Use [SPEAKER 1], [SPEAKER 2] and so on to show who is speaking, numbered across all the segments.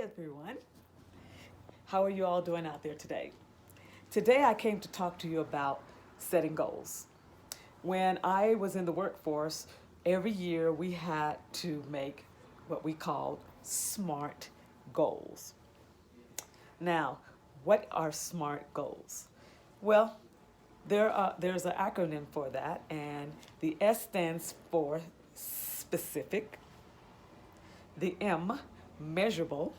[SPEAKER 1] everyone. How are you all doing out there today? Today I came to talk to you about setting goals. When I was in the workforce, every year we had to make what we called SMART goals. Now, what are SMART goals? Well, there's an acronym for that, and the S stands for specific, the M, measurable,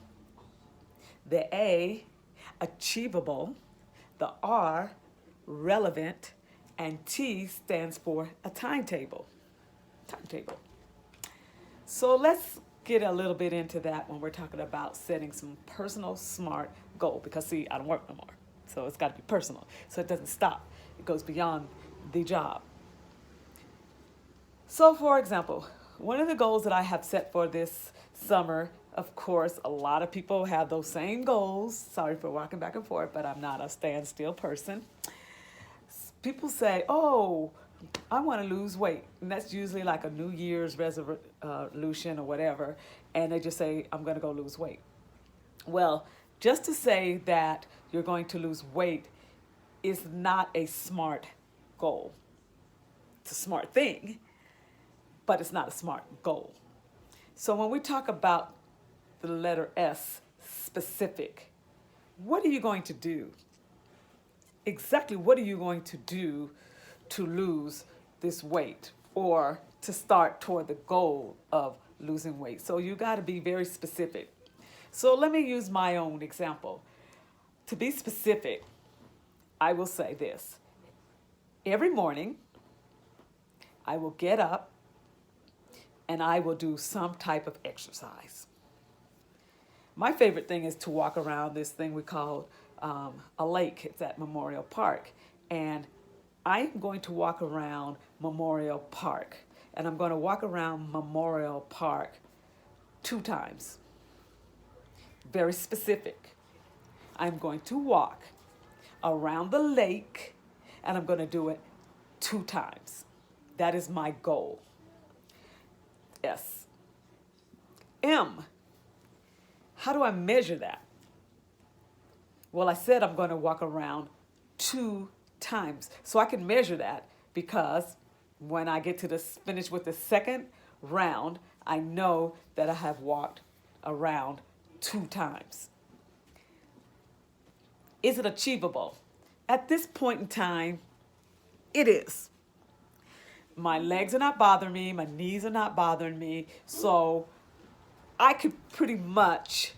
[SPEAKER 1] the A, achievable, the R, relevant, and T stands for a timetable. Timetable. So let's get a little bit into that when we're talking about setting some personal SMART goal. Because see, I don't work no more, so it's got to be personal. So it doesn't stop. It goes beyond the job. So, for example, one of the goals that I have set for this summer, of course, a lot of people have those same goals. Sorry for walking back and forth, but I'm not a standstill person. People say, oh, I want to lose weight. And that's usually like a New Year's resolution or whatever. And they just say, I'm going to go lose weight. Well, just to say that you're going to lose weight is not a SMART goal. It's a smart thing, but it's not a SMART goal. So when we talk about the letter S, specific, what are you going to do? Exactly what are you going to do to lose this weight or to start toward the goal of losing weight? So you got to be very specific. So let me use my own example. To be specific, I will say this. Every morning, I will get up and I will do some type of exercise. My favorite thing is to walk around this thing we call a lake. It's at Memorial Park. And I'm going to walk around Memorial Park. And I'm going to walk around Memorial Park 2 times. Very specific. I'm going to walk around the lake and I'm going to do it 2 times. That is my goal. S. M. How do I measure that? Well, I said I'm going to walk around 2 times. So I can measure that because when I get to finish with the second round, I know that I have walked around 2 times. Is it achievable? At this point in time, it is. My legs are not bothering me. My knees are not bothering me. So I could pretty much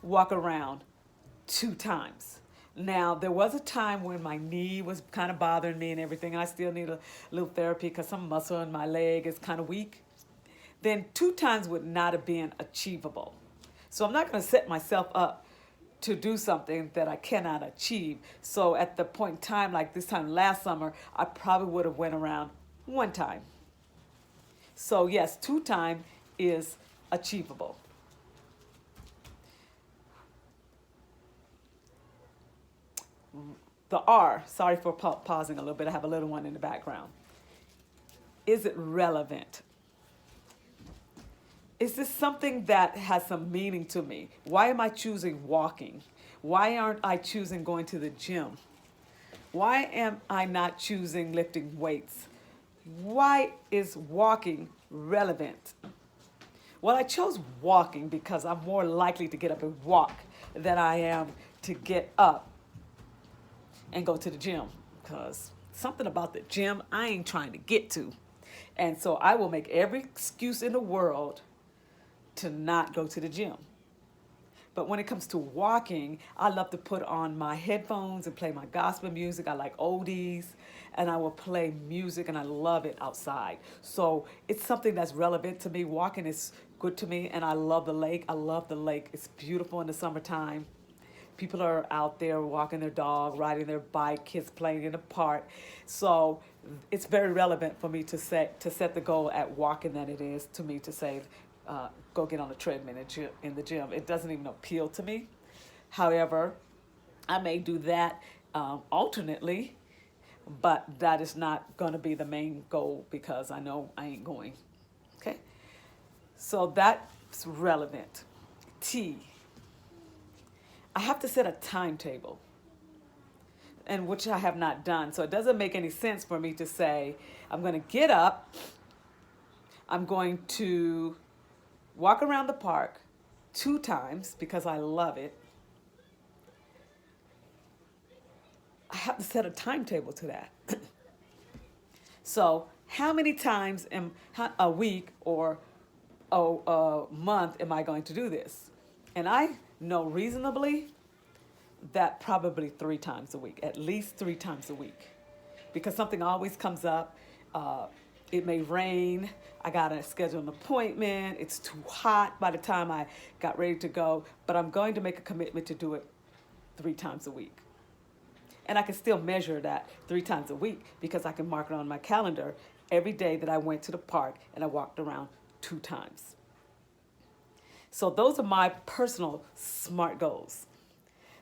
[SPEAKER 1] walk around 2 times. Now, there was a time when my knee was kind of bothering me and everything, and I still need a little therapy because some muscle in my leg is kind of weak. Then 2 times would not have been achievable. So I'm not going to set myself up to do something that I cannot achieve. So at the point in time, like this time last summer, I probably would have went around 1 time. So yes, 2 times is achievable. The R, sorry for pausing a little bit. I have a little one in the background. Is it relevant? Is this something that has some meaning to me? Why am I choosing walking? Why aren't I choosing going to the gym? Why am I not choosing lifting weights? Why is walking relevant? Well, I chose walking because I'm more likely to get up and walk than I am to get up and go to the gym. Because something about the gym I ain't trying to get to. And so I will make every excuse in the world to not go to the gym. But when it comes to walking, I love to put on my headphones and play my gospel music. I like oldies, and I will play music, and I love it outside. So it's something that's relevant to me. Walking is good to me, and I love the lake. I love the lake. It's beautiful in the summertime. People are out there walking their dog, riding their bike, kids playing in the park. So it's very relevant for me to set the goal at walking than it is to me to say, go get on a treadmill in the gym. It doesn't even appeal to me. However, I may do that alternately, but that is not going to be the main goal because I know I ain't going. Okay? So that's relevant. T, I have to set a timetable, and which I have not done. So it doesn't make any sense for me to say, I'm going to get up, I'm going to walk around the park 2 times because I love it. I have to set a timetable to that. So how many times a week or a month am I going to do this? And I know reasonably that probably 3 times a week, at least 3 times a week, because something always comes up. It may rain. I got to schedule an appointment. It's too hot by the time I got ready to go, but I'm going to make a commitment to do it 3 times a week. And I can still measure that 3 times a week because I can mark it on my calendar every day that I went to the park and I walked around 2 times. So those are my personal SMART goals.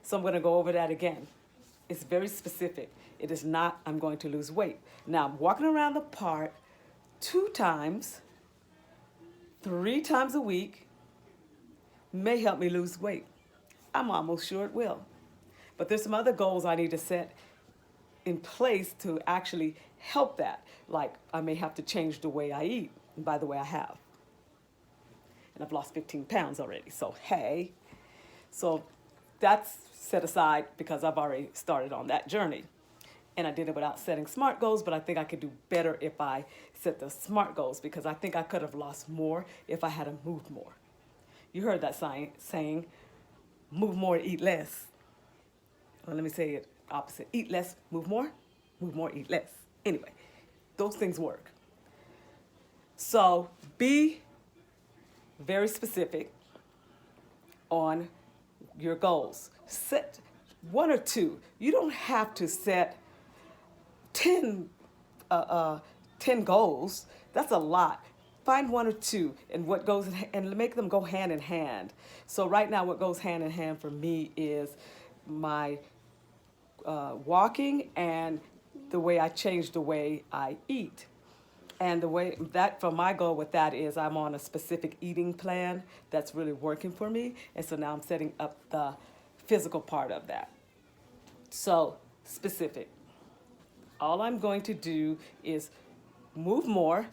[SPEAKER 1] So I'm going to go over that again. It's very specific. It is not, I'm going to lose weight. Now, I'm walking around the park 2 times, 3 times a week may help me lose weight. I'm almost sure it will. But there's some other goals I need to set in place to actually help that. Like I may have to change the way I eat. And by the way, I have. And I've lost 15 pounds already. So, hey. So that's set aside because I've already started on that journey. And I did it without setting SMART goals, but I think I could do better if I set the SMART goals because I think I could have lost more if I had moved more. You heard that saying, move more, eat less. Well, let me say it opposite. Eat less, move more, eat less. Anyway, those things work. So be very specific on your goals. Set 1 or 2. You don't have to set 10 goals. That's a lot. Find 1 or 2 and what goes and make them go hand in hand. So right now, what goes hand in hand for me is my walking and the way I change the way I eat. And the way that for my goal with that is I'm on a specific eating plan that's really working for me. And so now I'm setting up the physical part of that. So specific. All I'm going to do is move more,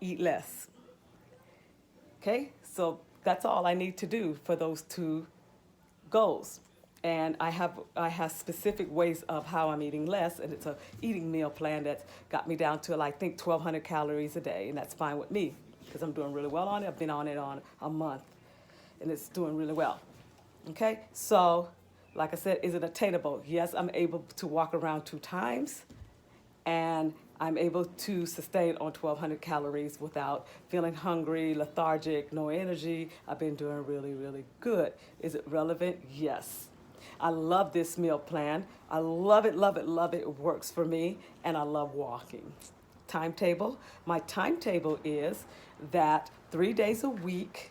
[SPEAKER 1] eat less. Okay, so that's all I need to do for those 2 goals. And I have specific ways of how I'm eating less, and it's a eating meal plan that's got me down to, I think, 1,200 calories a day, and that's fine with me because I'm doing really well on it. I've been on it on a month, and it's doing really well. Okay, so like I said, is it attainable? Yes, I'm able to walk around 2 times, and I'm able to sustain on 1,200 calories without feeling hungry, lethargic, no energy. I've been doing really, really good. Is it relevant? Yes. I love this meal plan. I love it, love it, love it. It works for me, and I love walking. Timetable. My timetable is that 3 days a week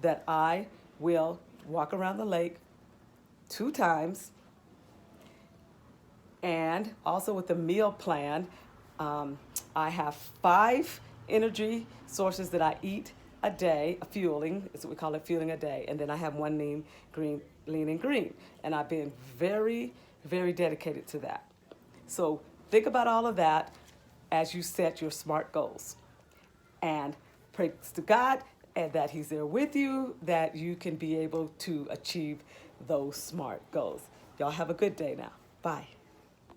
[SPEAKER 1] that I will walk around the lake 2 times. And also with the meal plan, I have 5 energy sources that I eat a day, fueling, is what we call it, fueling a day. And then I have 1 lean and green. And I've been very, very dedicated to that. So think about all of that as you set your SMART goals. And praise to God and that He's there with you, that you can be able to achieve those SMART goals. Y'all have a good day now. Bye.